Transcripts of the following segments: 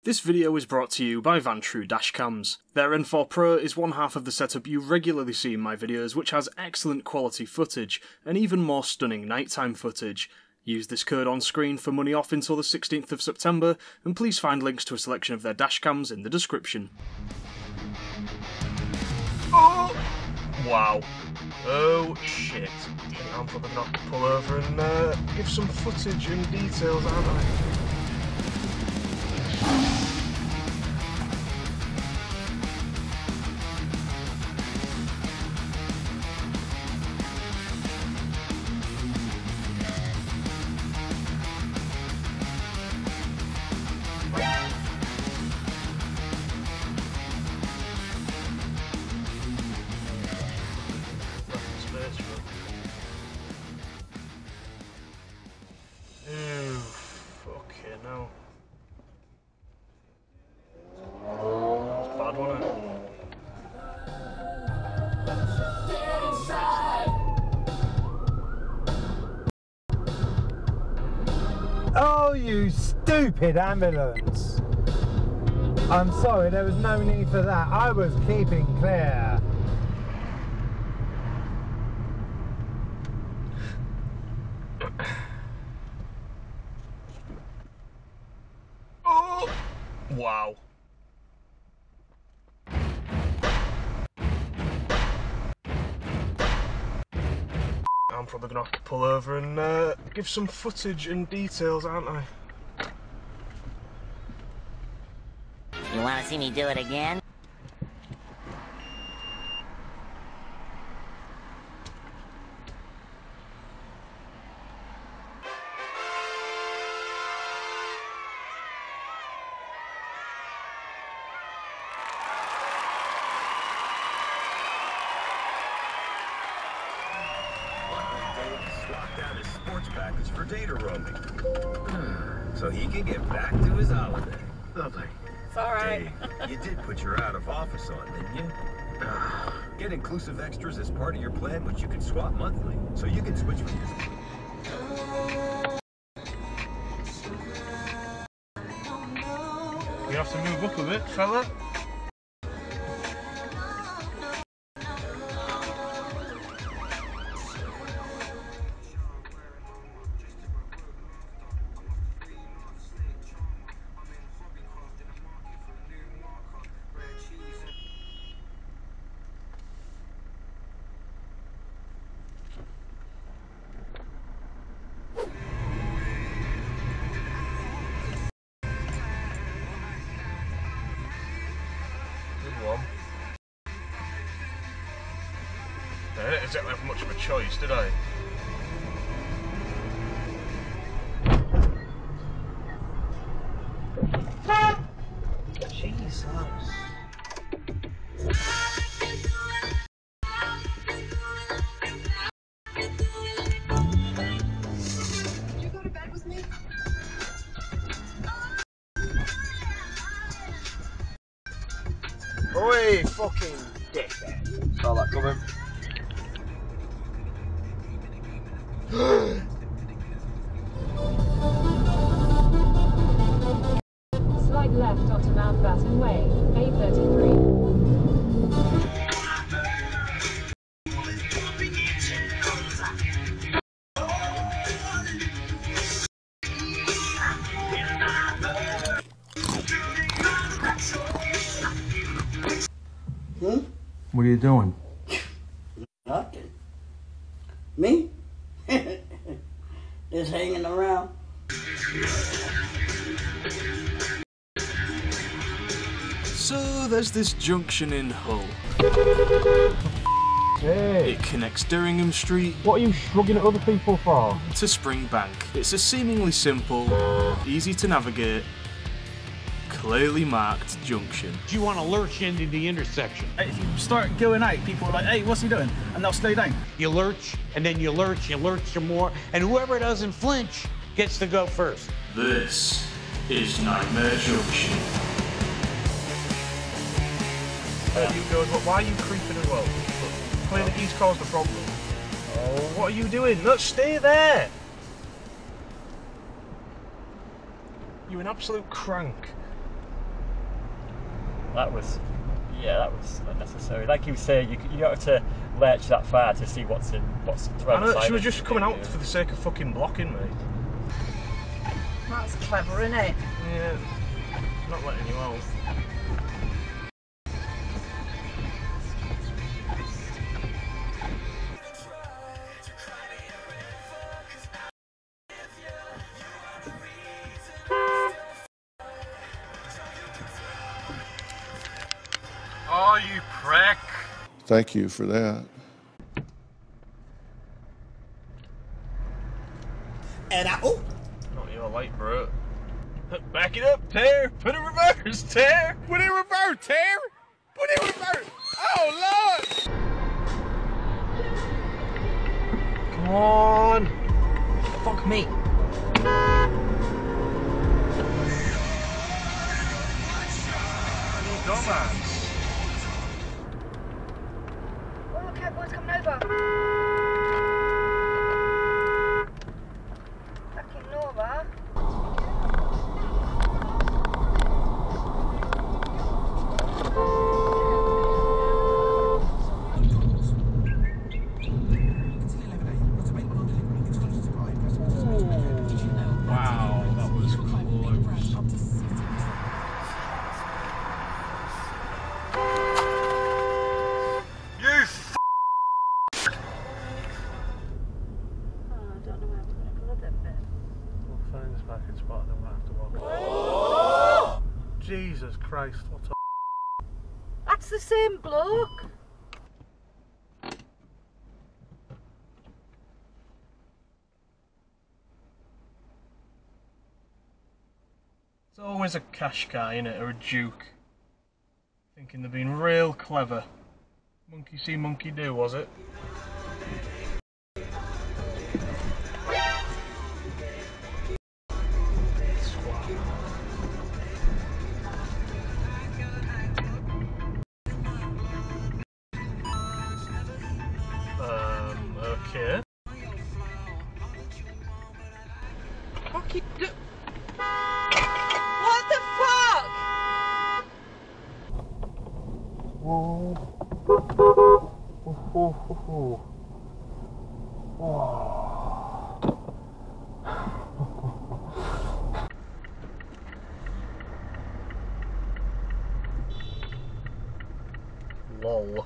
This video is brought to you by Vantrue Dashcams. Their N4 Pro is one half of the setup you regularly see in my videos, which has excellent quality footage, and even more stunning nighttime footage. Use this code on screen for money off until the 16th of September, and please find links to a selection of their dashcams in the description. Oh! Wow. Oh shit. I'm probably gonna have to pull over and give some footage and details, aren't I? No. That's bad, wasn't it? Oh, you stupid ambulance! I'm sorry, there was no need for that. I was keeping clear. Wow. I'm probably gonna have to pull over and give some footage and details, aren't I? You wanna see me do it again? Locked down his sports package for data roaming, so he can get back to his holiday. Lovely. It's all right. Hey, you did put your out of office on, didn't you? Get inclusive extras as part of your plan, which you can swap monthly, so you can switch with your... You have to move up a bit, fella. One. I didn't exactly have much of a choice, did I? Jesus. Did you go to bed with me? Oi, fucking dickhead. Saw that coming. Slide left onto Mountbatten Way, A33. What are you doing? Nothing. Me? Just hanging around. So there's this junction in Hull. Hey. It connects Derringham Street What are you shrugging at other people for? to Springbank. It's a seemingly simple, easy to navigate, clearly marked junction. You want to lurch into the intersection. If you start going out, people are like, hey, what's he doing? And they'll slow down. You lurch, and then you lurch some more, and whoever doesn't flinch gets to go first. This is Nightmare Junction. You go, why are you creeping as well? Clearly he's caused the problem. Oh, what are you doing? Look, stay there! You're an absolute crank. That was unnecessary. Like you say, you don't have to lurch that far to see what's I know, she was just coming out for the sake of fucking blocking me. That's clever, isn't it? Yeah, not letting you out. Oh, you prick! Thank you for that. And Not your light, bro. Back it up, Tear! Put it in reverse, Tear! put it in reverse, Tear! Put it in reverse! Oh, Lord! Come on! Fuck me. Dumbass! Oh, look, Catboy's coming over. Fucking Nora. Wow, that was close. You f***! I don't know how we're going to go that bit. We'll find this parking spot and then we'll have to walk. Oh! Jesus Christ, what a... That's the same bloke. It's always a cash guy, innit, or a duke. Thinking they're being real clever. Monkey see, monkey do, was it? Okay. Fucking what the fuck? Lol.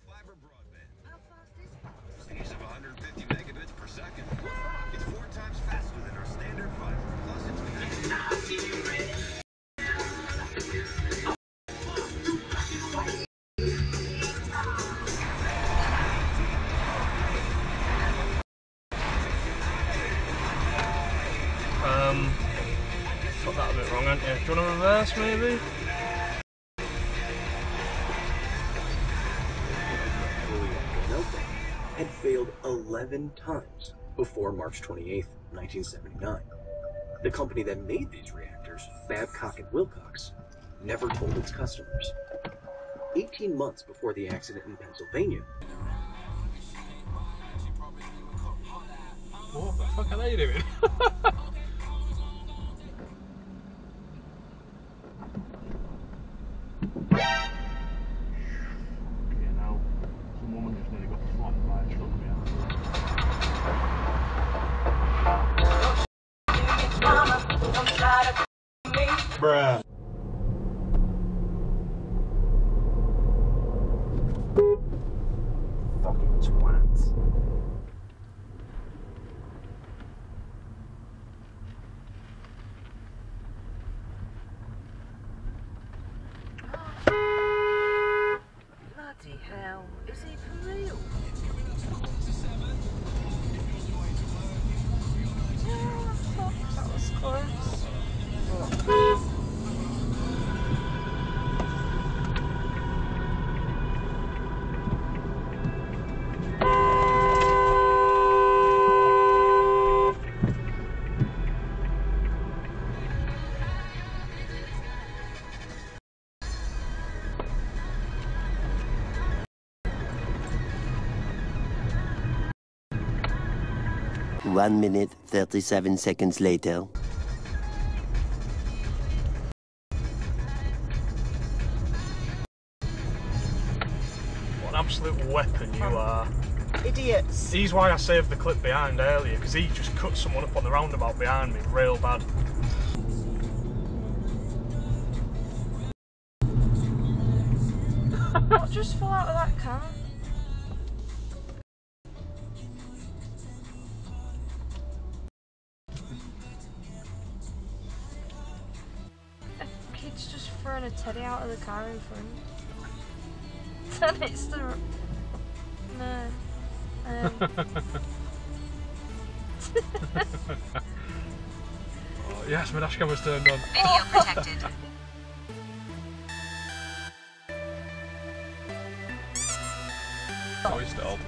Fiber broadband. How fast is it? Speeds of 150 megabits per second. It's 4 times faster than our standard fiber. Plus, it's Got that a bit wrong, haven't you? Do you want to reverse, maybe? Had failed 11 times before March 28, 1979. The company that made these reactors, Babcock & Wilcox, never told its customers. 18 months before the accident in Pennsylvania. What the fuck are they doing? Some woman just nearly got flattened by a truck behind. Bruh. Fucking twats. Bloody hell. Is he for real? Oh, fuck, that was close. 1 minute, 37 seconds later. What an absolute weapon you are. Idiots. He's why I saved the clip behind earlier, because he just cut someone up on the roundabout behind me real bad. What just fell out of that car? A kid's just throwing a teddy out of the car in front. And it's the... No. Oh, yes, my dash camera's turned on. Video protected. Oh, he stalled.